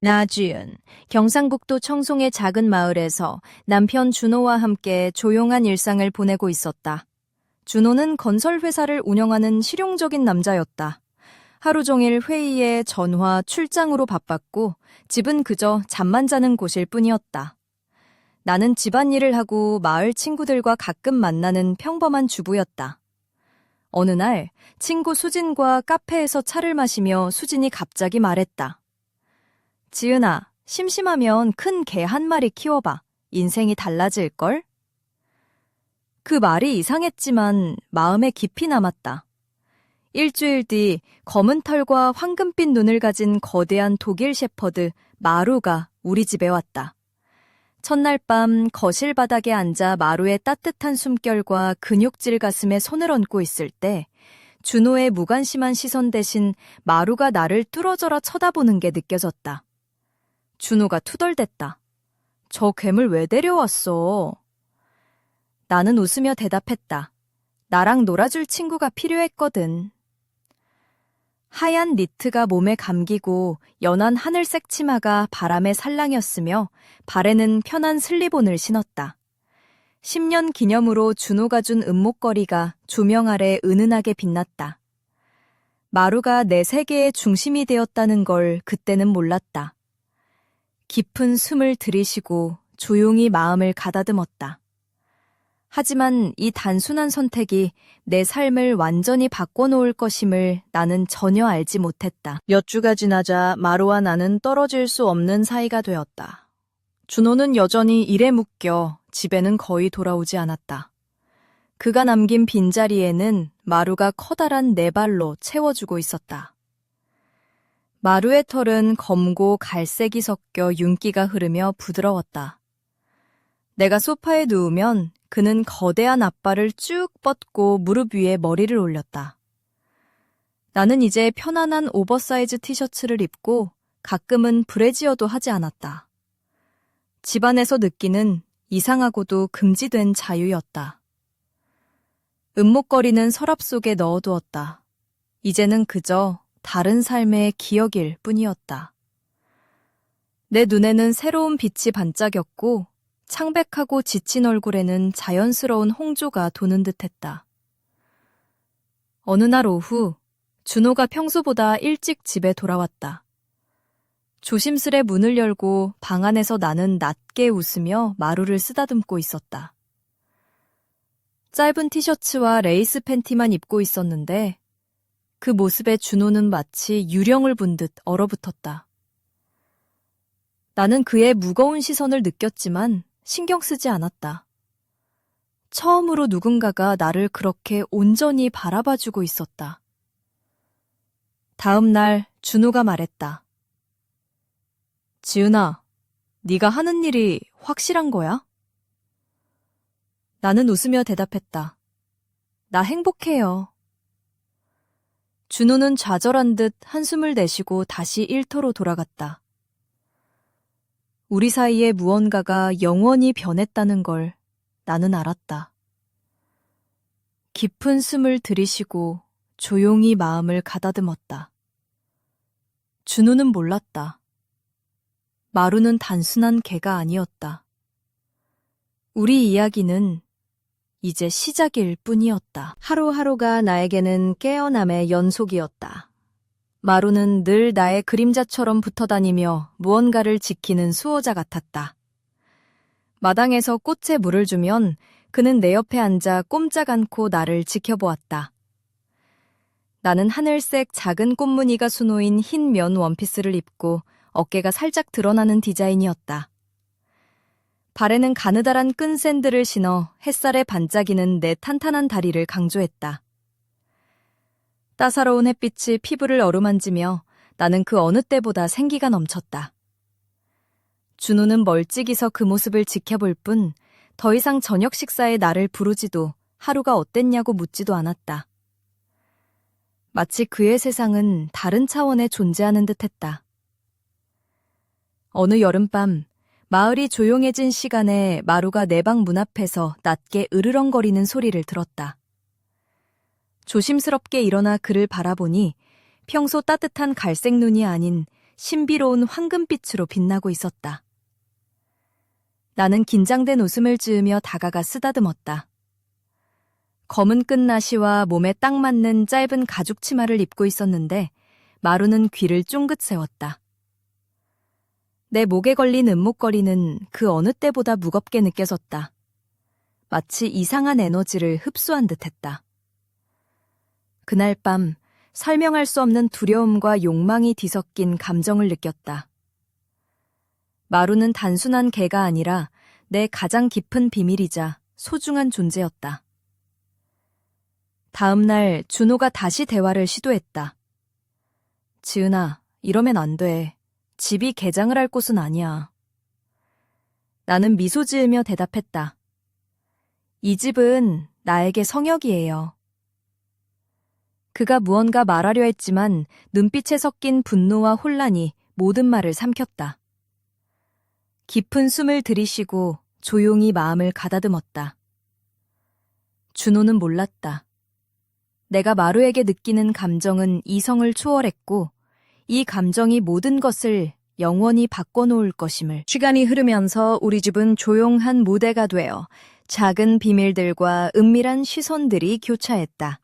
나지은, 경상북도 청송의 작은 마을에서 남편 준호와 함께 조용한 일상을 보내고 있었다. 준호는 건설회사를 운영하는 실용적인 남자였다. 하루 종일 회의에 전화, 출장으로 바빴고 집은 그저 잠만 자는 곳일 뿐이었다. 나는 집안일을 하고 마을 친구들과 가끔 만나는 평범한 주부였다. 어느 날 친구 수진과 카페에서 차를 마시며 수진이 갑자기 말했다. 지은아, 심심하면 큰 개 한 마리 키워봐. 인생이 달라질걸? 그 말이 이상했지만 마음에 깊이 남았다. 일주일 뒤 검은 털과 황금빛 눈을 가진 거대한 독일 셰퍼드 마루가 우리 집에 왔다. 첫날 밤 거실 바닥에 앉아 마루의 따뜻한 숨결과 근육질 가슴에 손을 얹고 있을 때 준호의 무관심한 시선 대신 마루가 나를 뚫어져라 쳐다보는 게 느껴졌다. 준호가 투덜댔다. 저 괴물 왜 데려왔어? 나는 웃으며 대답했다. 나랑 놀아줄 친구가 필요했거든. 하얀 니트가 몸에 감기고 연한 하늘색 치마가 바람에 살랑였으며 발에는 편한 슬리본을 신었다. 10년 기념으로 준호가 준 은목걸이가 조명 아래 은은하게 빛났다. 마루가 내 세계의 중심이 되었다는 걸 그때는 몰랐다. 깊은 숨을 들이쉬고 조용히 마음을 가다듬었다. 하지만 이 단순한 선택이 내 삶을 완전히 바꿔놓을 것임을 나는 전혀 알지 못했다. 몇 주가 지나자 마루와 나는 떨어질 수 없는 사이가 되었다. 준호는 여전히 일에 묶여 집에는 거의 돌아오지 않았다. 그가 남긴 빈자리에는 마루가 커다란 네 발로 채워주고 있었다. 마루의 털은 검고 갈색이 섞여 윤기가 흐르며 부드러웠다. 내가 소파에 누우면 그는 거대한 앞발을 쭉 뻗고 무릎 위에 머리를 올렸다. 나는 이제 편안한 오버사이즈 티셔츠를 입고 가끔은 브래지어도 하지 않았다. 집안에서 느끼는 이상하고도 금지된 자유였다. 은목걸이는 서랍 속에 넣어두었다. 이제는 그저 다른 삶의 기억일 뿐이었다. 내 눈에는 새로운 빛이 반짝였고 창백하고 지친 얼굴에는 자연스러운 홍조가 도는 듯했다. 어느 날 오후 준호가 평소보다 일찍 집에 돌아왔다. 조심스레 문을 열고 방 안에서 나는 낮게 웃으며 마루를 쓰다듬고 있었다. 짧은 티셔츠와 레이스 팬티만 입고 있었는데 그 모습에 준호는 마치 유령을 본 듯 얼어붙었다. 나는 그의 무거운 시선을 느꼈지만 신경 쓰지 않았다. 처음으로 누군가가 나를 그렇게 온전히 바라봐주고 있었다. 다음 날 준호가 말했다. 지은아, 네가 하는 일이 확실한 거야? 나는 웃으며 대답했다. 나 행복해요. 준호는 좌절한 듯 한숨을 내쉬고 다시 일터로 돌아갔다. 우리 사이에 무언가가 영원히 변했다는 걸 나는 알았다. 깊은 숨을 들이쉬고 조용히 마음을 가다듬었다. 준호는 몰랐다. 마루는 단순한 개가 아니었다. 우리 이야기는 이제 시작일 뿐이었다. 하루하루가 나에게는 깨어남의 연속이었다. 마루는 늘 나의 그림자처럼 붙어다니며 무언가를 지키는 수호자 같았다. 마당에서 꽃에 물을 주면 그는 내 옆에 앉아 꼼짝 않고 나를 지켜보았다. 나는 하늘색 작은 꽃무늬가 수놓인 흰 면 원피스를 입고 어깨가 살짝 드러나는 디자인이었다. 발에는 가느다란 끈 샌들을 신어 햇살에 반짝이는 내 탄탄한 다리를 강조했다. 따사로운 햇빛이 피부를 어루만지며 나는 그 어느 때보다 생기가 넘쳤다. 준호는 멀찍이 서 그 모습을 지켜볼 뿐 더 이상 저녁 식사에 나를 부르지도 하루가 어땠냐고 묻지도 않았다. 마치 그의 세상은 다른 차원에 존재하는 듯했다. 어느 여름밤 마을이 조용해진 시간에 마루가 내 방 문 앞에서 낮게 으르렁거리는 소리를 들었다. 조심스럽게 일어나 그를 바라보니 평소 따뜻한 갈색 눈이 아닌 신비로운 황금빛으로 빛나고 있었다. 나는 긴장된 웃음을 지으며 다가가 쓰다듬었다. 검은 끝나시와 몸에 딱 맞는 짧은 가죽 치마를 입고 있었는데 마루는 귀를 쫑긋 세웠다. 내 목에 걸린 은목걸이는 그 어느 때보다 무겁게 느껴졌다. 마치 이상한 에너지를 흡수한 듯했다. 그날 밤 설명할 수 없는 두려움과 욕망이 뒤섞인 감정을 느꼈다. 마루는 단순한 개가 아니라 내 가장 깊은 비밀이자 소중한 존재였다. 다음 날 준호가 다시 대화를 시도했다. 지은아, 이러면 안 돼. 집이 개장을 할 곳은 아니야. 나는 미소 지으며 대답했다. 이 집은 나에게 성역이에요. 그가 무언가 말하려 했지만 눈빛에 섞인 분노와 혼란이 모든 말을 삼켰다. 깊은 숨을 들이쉬고 조용히 마음을 가다듬었다. 준호는 몰랐다. 내가 마루에게 느끼는 감정은 이성을 초월했고 이 감정이 모든 것을 영원히 바꿔놓을 것임을. 시간이 흐르면서 우리 집은 조용한 무대가 되어 작은 비밀들과 은밀한 시선들이 교차했다.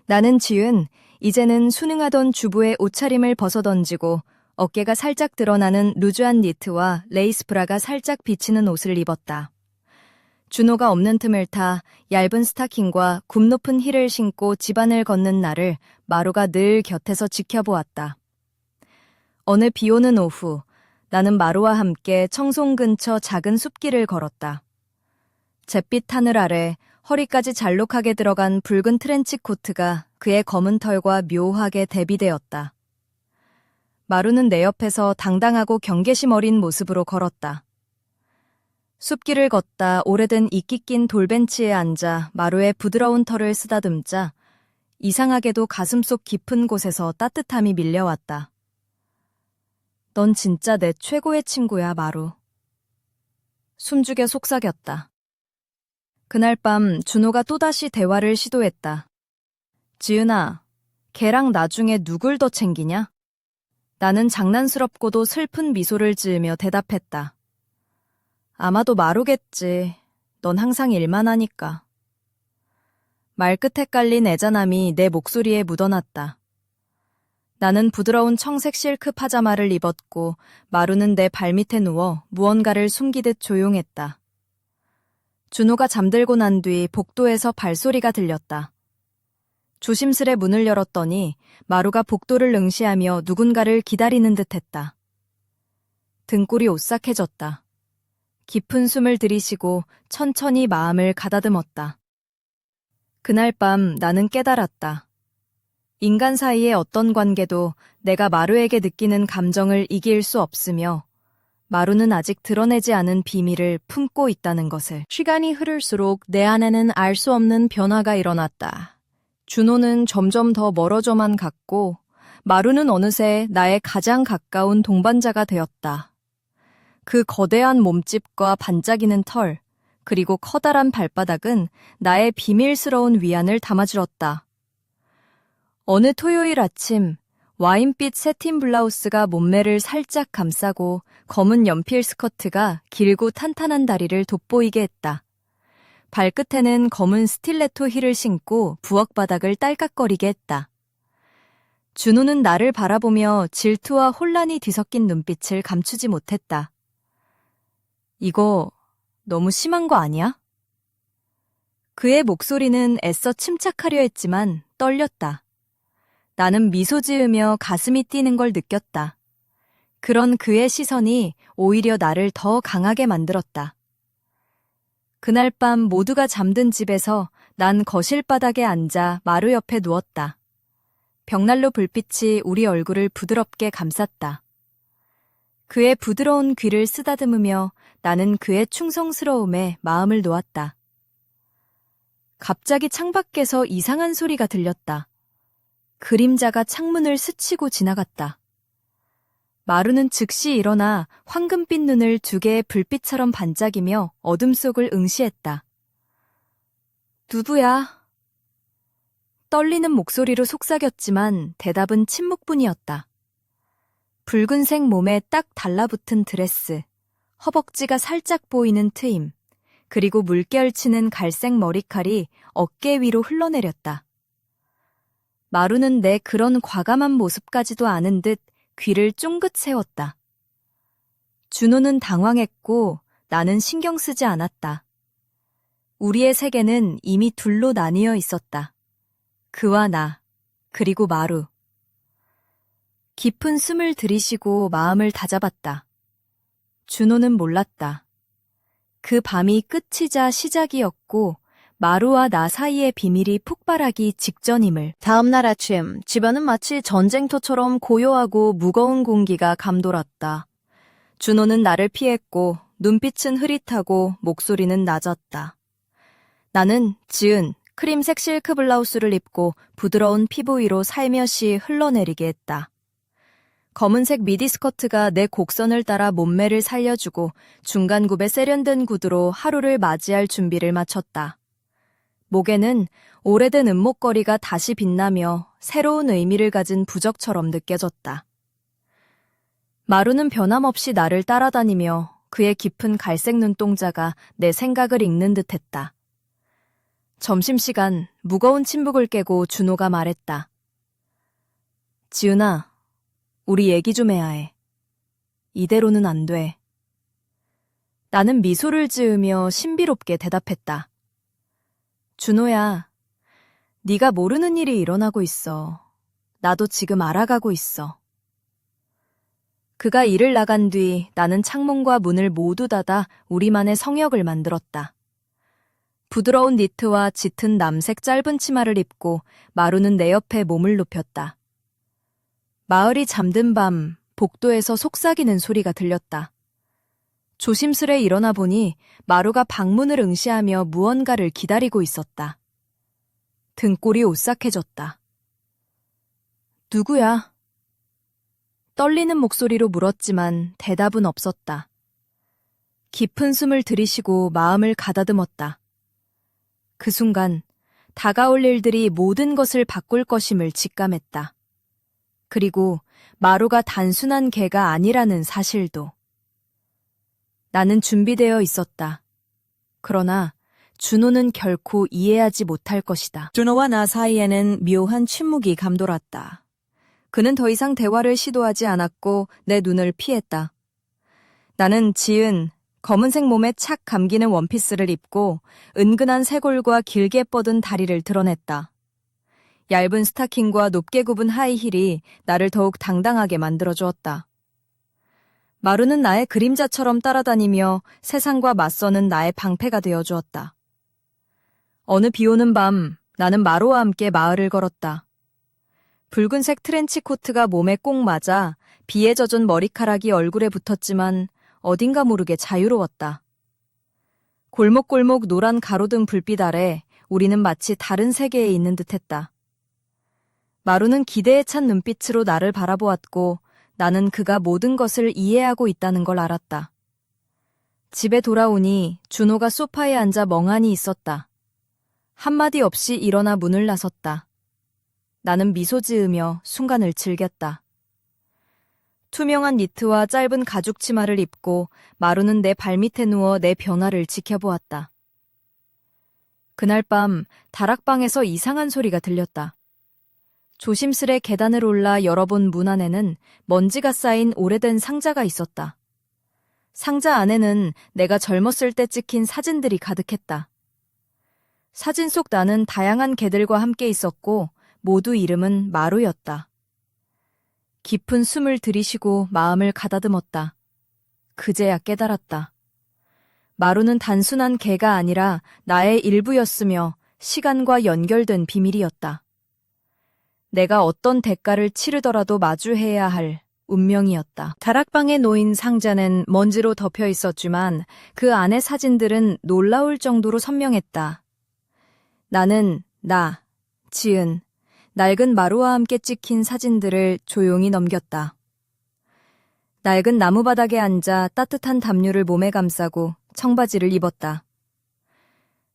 나는 지은 이제는 순응하던 주부의 옷차림을 벗어던지고 어깨가 살짝 드러나는 루즈한 니트와 레이스 브라가 살짝 비치는 옷을 입었다. 준호가 없는 틈을 타 얇은 스타킹과 굽 높은 힐을 신고 집안을 걷는 나를 마루가 늘 곁에서 지켜보았다. 어느 비 오는 오후, 나는 마루와 함께 청송 근처 작은 숲길을 걸었다. 잿빛 하늘 아래 허리까지 잘록하게 들어간 붉은 트렌치 코트가 그의 검은 털과 묘하게 대비되었다. 마루는 내 옆에서 당당하고 경계심 어린 모습으로 걸었다. 숲길을 걷다 오래된 이끼 낀 돌벤치에 앉아 마루의 부드러운 털을 쓰다듬자 이상하게도 가슴속 깊은 곳에서 따뜻함이 밀려왔다. 넌 진짜 내 최고의 친구야, 마루. 숨죽여 속삭였다. 그날 밤 준호가 또다시 대화를 시도했다. 지은아, 걔랑 나중에 누굴 더 챙기냐? 나는 장난스럽고도 슬픈 미소를 지으며 대답했다. 아마도 마루겠지. 넌 항상 일만 하니까. 말끝에 깔린 애잔함이 내 목소리에 묻어났다. 나는 부드러운 청색 실크 파자마를 입었고 마루는 내 발밑에 누워 무언가를 숨기듯 조용했다. 준호가 잠들고 난 뒤 복도에서 발소리가 들렸다. 조심스레 문을 열었더니 마루가 복도를 응시하며 누군가를 기다리는 듯했다. 등골이 오싹해졌다. 깊은 숨을 들이쉬고 천천히 마음을 가다듬었다. 그날 밤 나는 깨달았다. 인간 사이의 어떤 관계도 내가 마루에게 느끼는 감정을 이길 수 없으며 마루는 아직 드러내지 않은 비밀을 품고 있다는 것을. 시간이 흐를수록 내 안에는 알 수 없는 변화가 일어났다. 준호는 점점 더 멀어져만 갔고 마루는 어느새 나의 가장 가까운 동반자가 되었다. 그 거대한 몸집과 반짝이는 털, 그리고 커다란 발바닥은 나의 비밀스러운 위안을 담아주었다. 어느 토요일 아침, 와인빛 새틴 블라우스가 몸매를 살짝 감싸고 검은 연필 스커트가 길고 탄탄한 다리를 돋보이게 했다. 발끝에는 검은 스틸레토 힐을 신고 부엌 바닥을 딸깍거리게 했다. 준호는 나를 바라보며 질투와 혼란이 뒤섞인 눈빛을 감추지 못했다. 이거 너무 심한 거 아니야? 그의 목소리는 애써 침착하려 했지만 떨렸다. 나는 미소 지으며 가슴이 뛰는 걸 느꼈다. 그런 그의 시선이 오히려 나를 더 강하게 만들었다. 그날 밤 모두가 잠든 집에서 난 거실 바닥에 앉아 마루 옆에 누웠다. 벽난로 불빛이 우리 얼굴을 부드럽게 감쌌다. 그의 부드러운 귀를 쓰다듬으며 나는 그의 충성스러움에 마음을 놓았다. 갑자기 창밖에서 이상한 소리가 들렸다. 그림자가 창문을 스치고 지나갔다. 마루는 즉시 일어나 황금빛 눈을 두 개의 불빛처럼 반짝이며 어둠 속을 응시했다. 누구야? 떨리는 목소리로 속삭였지만 대답은 침묵뿐이었다. 붉은색 몸에 딱 달라붙은 드레스, 허벅지가 살짝 보이는 트임, 그리고 물결치는 갈색 머리칼이 어깨 위로 흘러내렸다. 마루는 내 그런 과감한 모습까지도 아는 듯 귀를 쫑긋 세웠다. 준호는 당황했고 나는 신경 쓰지 않았다. 우리의 세계는 이미 둘로 나뉘어 있었다. 그와 나, 그리고 마루. 깊은 숨을 들이쉬고 마음을 다잡았다. 준호는 몰랐다. 그 밤이 끝이자 시작이었고 마루와 나 사이의 비밀이 폭발하기 직전임을. 다음 날 아침, 집안은 마치 전쟁터처럼 고요하고 무거운 공기가 감돌았다. 준호는 나를 피했고 눈빛은 흐릿하고 목소리는 낮았다. 나는 지은 크림색 실크 블라우스를 입고 부드러운 피부 위로 살며시 흘러내리게 했다. 검은색 미디 스커트가 내 곡선을 따라 몸매를 살려주고 중간굽에 세련된 구두로 하루를 맞이할 준비를 마쳤다. 목에는 오래된 은목걸이가 다시 빛나며 새로운 의미를 가진 부적처럼 느껴졌다. 마루는 변함없이 나를 따라다니며 그의 깊은 갈색 눈동자가 내 생각을 읽는 듯했다. 점심시간 무거운 침묵을 깨고 준호가 말했다. 지은아, 우리 얘기 좀 해야 해. 이대로는 안 돼. 나는 미소를 지으며 신비롭게 대답했다. 준호야, 네가 모르는 일이 일어나고 있어. 나도 지금 알아가고 있어. 그가 일을 나간 뒤 나는 창문과 문을 모두 닫아 우리만의 성역을 만들었다. 부드러운 니트와 짙은 남색 짧은 치마를 입고 마루는 내 옆에 몸을 눕혔다. 마을이 잠든 밤 복도에서 속삭이는 소리가 들렸다. 조심스레 일어나 보니 마루가 방문을 응시하며 무언가를 기다리고 있었다. 등골이 오싹해졌다. 누구야? 떨리는 목소리로 물었지만 대답은 없었다. 깊은 숨을 들이쉬고 마음을 가다듬었다. 그 순간 다가올 일들이 모든 것을 바꿀 것임을 직감했다. 그리고 마루가 단순한 개가 아니라는 사실도. 나는 준비되어 있었다. 그러나 준호는 결코 이해하지 못할 것이다. 준호와 나 사이에는 묘한 침묵이 감돌았다. 그는 더 이상 대화를 시도하지 않았고 내 눈을 피했다. 나는 지은 검은색 몸에 착 감기는 원피스를 입고 은근한 쇄골과 길게 뻗은 다리를 드러냈다. 얇은 스타킹과 높게 굽은 하이힐이 나를 더욱 당당하게 만들어주었다. 마루는 나의 그림자처럼 따라다니며 세상과 맞서는 나의 방패가 되어주었다. 어느 비오는 밤 나는 마루와 함께 마을을 걸었다. 붉은색 트렌치 코트가 몸에 꼭 맞아 비에 젖은 머리카락이 얼굴에 붙었지만 어딘가 모르게 자유로웠다. 골목골목 노란 가로등 불빛 아래 우리는 마치 다른 세계에 있는 듯했다. 마루는 기대에 찬 눈빛으로 나를 바라보았고 나는 그가 모든 것을 이해하고 있다는 걸 알았다. 집에 돌아오니 준호가 소파에 앉아 멍하니 있었다. 한마디 없이 일어나 문을 나섰다. 나는 미소 지으며 순간을 즐겼다. 투명한 니트와 짧은 가죽 치마를 입고 마루는 내 발밑에 누워 내 변화를 지켜보았다. 그날 밤 다락방에서 이상한 소리가 들렸다. 조심스레 계단을 올라 열어본 문 안에는 먼지가 쌓인 오래된 상자가 있었다. 상자 안에는 내가 젊었을 때 찍힌 사진들이 가득했다. 사진 속 나는 다양한 개들과 함께 있었고 모두 이름은 마루였다. 깊은 숨을 들이쉬고 마음을 가다듬었다. 그제야 깨달았다. 마루는 단순한 개가 아니라 나의 일부였으며 시간과 연결된 비밀이었다. 내가 어떤 대가를 치르더라도 마주해야 할 운명이었다. 다락방에 놓인 상자는 먼지로 덮여 있었지만 그 안의 사진들은 놀라울 정도로 선명했다. 나는 나, 지은, 낡은 마루와 함께 찍힌 사진들을 조용히 넘겼다. 낡은 나무바닥에 앉아 따뜻한 담요를 몸에 감싸고 청바지를 입었다.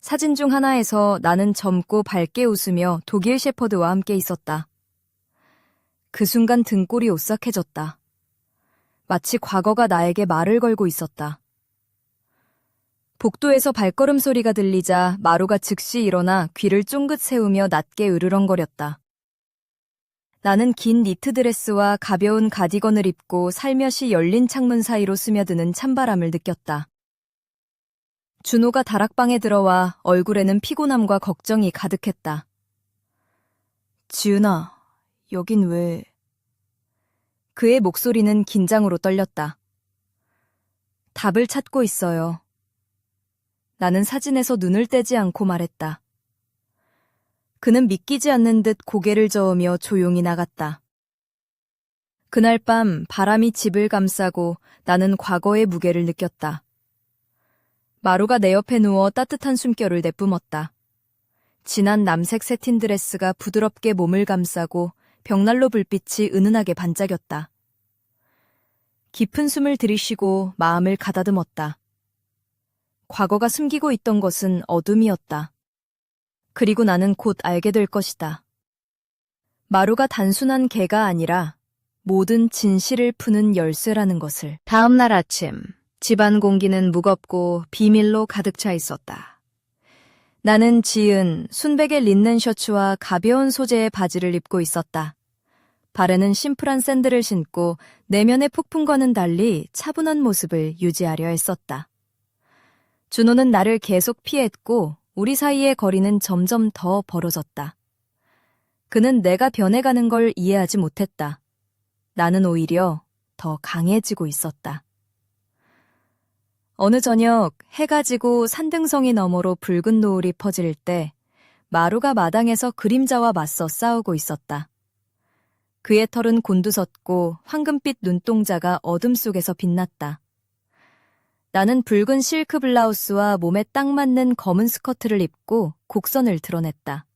사진 중 하나에서 나는 젊고 밝게 웃으며 독일 셰퍼드와 함께 있었다. 그 순간 등골이 오싹해졌다. 마치 과거가 나에게 말을 걸고 있었다. 복도에서 발걸음 소리가 들리자 마루가 즉시 일어나 귀를 쫑긋 세우며 낮게 으르렁거렸다. 나는 긴 니트 드레스와 가벼운 가디건을 입고 살며시 열린 창문 사이로 스며드는 찬바람을 느꼈다. 준호가 다락방에 들어와 얼굴에는 피곤함과 걱정이 가득했다. 지은아, 여긴 왜... 그의 목소리는 긴장으로 떨렸다. 답을 찾고 있어요. 나는 사진에서 눈을 떼지 않고 말했다. 그는 믿기지 않는 듯 고개를 저으며 조용히 나갔다. 그날 밤 바람이 집을 감싸고 나는 과거의 무게를 느꼈다. 마루가 내 옆에 누워 따뜻한 숨결을 내뿜었다. 진한 남색 세틴 드레스가 부드럽게 몸을 감싸고 벽난로 불빛이 은은하게 반짝였다. 깊은 숨을 들이쉬고 마음을 가다듬었다. 과거가 숨기고 있던 것은 어둠이었다. 그리고 나는 곧 알게 될 것이다. 마루가 단순한 개가 아니라 모든 진실을 푸는 열쇠라는 것을. 다음 날 아침, 집안 공기는 무겁고 비밀로 가득 차 있었다. 나는 지은 순백의 린넨 셔츠와 가벼운 소재의 바지를 입고 있었다. 발에는 심플한 샌들을 신고 내면의 폭풍과는 달리 차분한 모습을 유지하려 했었다. 준호는 나를 계속 피했고 우리 사이의 거리는 점점 더 벌어졌다. 그는 내가 변해가는 걸 이해하지 못했다. 나는 오히려 더 강해지고 있었다. 어느 저녁 해가 지고 산등성이 너머로 붉은 노을이 퍼질 때 마루가 마당에서 그림자와 맞서 싸우고 있었다. 그의 털은 곤두섰고 황금빛 눈동자가 어둠 속에서 빛났다. 나는 붉은 실크 블라우스와 몸에 딱 맞는 검은 스커트를 입고 곡선을 드러냈다.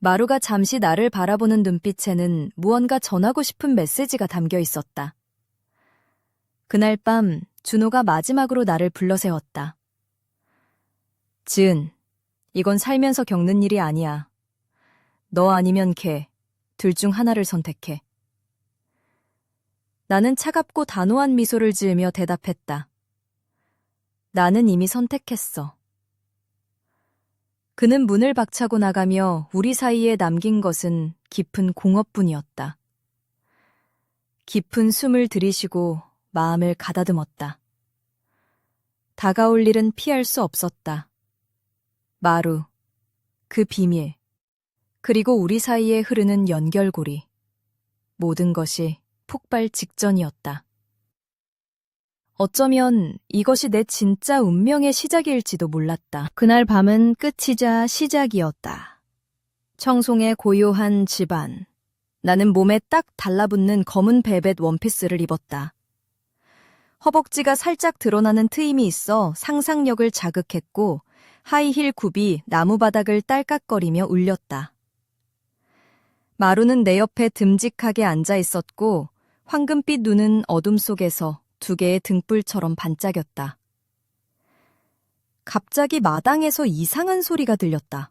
마루가 잠시 나를 바라보는 눈빛에는 무언가 전하고 싶은 메시지가 담겨 있었다. 그날 밤 준호가 마지막으로 나를 불러세웠다. 지은, 이건 살면서 겪는 일이 아니야. 너 아니면 걔, 둘 중 하나를 선택해. 나는 차갑고 단호한 미소를 지으며 대답했다. 나는 이미 선택했어. 그는 문을 박차고 나가며 우리 사이에 남긴 것은 깊은 공허뿐이었다. 깊은 숨을 들이쉬고 마음을 가다듬었다. 다가올 일은 피할 수 없었다. 마루, 그 비밀, 그리고 우리 사이에 흐르는 연결고리. 모든 것이 폭발 직전이었다. 어쩌면 이것이 내 진짜 운명의 시작일지도 몰랐다. 그날 밤은 끝이자 시작이었다. 청송의 고요한 집안. 나는 몸에 딱 달라붙는 검은 벨벳 원피스를 입었다. 허벅지가 살짝 드러나는 트임이 있어 상상력을 자극했고 하이힐 굽이 나무바닥을 딸깍거리며 울렸다. 마루는 내 옆에 듬직하게 앉아 있었고 황금빛 눈은 어둠 속에서 두 개의 등불처럼 반짝였다. 갑자기 마당에서 이상한 소리가 들렸다.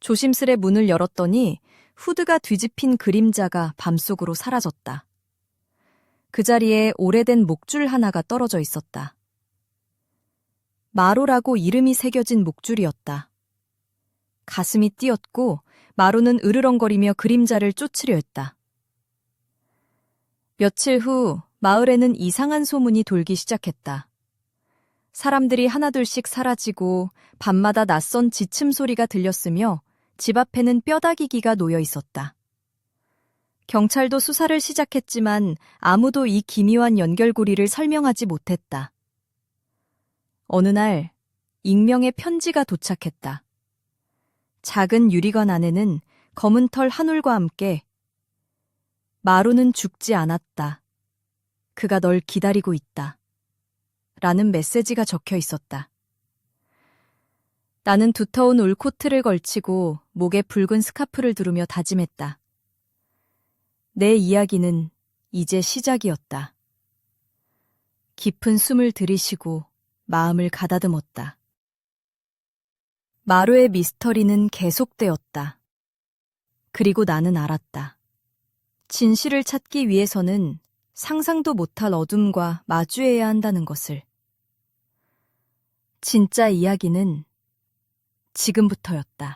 조심스레 문을 열었더니 후드가 뒤집힌 그림자가 밤속으로 사라졌다. 그 자리에 오래된 목줄 하나가 떨어져 있었다. 마루라고 이름이 새겨진 목줄이었다. 가슴이 뛰었고 마루는 으르렁거리며 그림자를 쫓으려 했다. 며칠 후 마을에는 이상한 소문이 돌기 시작했다. 사람들이 하나둘씩 사라지고 밤마다 낯선 지침 소리가 들렸으며 집 앞에는 뼈다귀기가 놓여 있었다. 경찰도 수사를 시작했지만 아무도 이 기묘한 연결고리를 설명하지 못했다. 어느 날 익명의 편지가 도착했다. 작은 유리관 안에는 검은 털 한 올과 함께 마루는 죽지 않았다. 그가 널 기다리고 있다. 라는 메시지가 적혀 있었다. 나는 두터운 울 코트를 걸치고 목에 붉은 스카프를 두르며 다짐했다. 내 이야기는 이제 시작이었다. 깊은 숨을 들이쉬고 마음을 가다듬었다. 마루의 미스터리는 계속되었다. 그리고 나는 알았다. 진실을 찾기 위해서는 상상도 못할 어둠과 마주해야 한다는 것을. 진짜 이야기는 지금부터였다.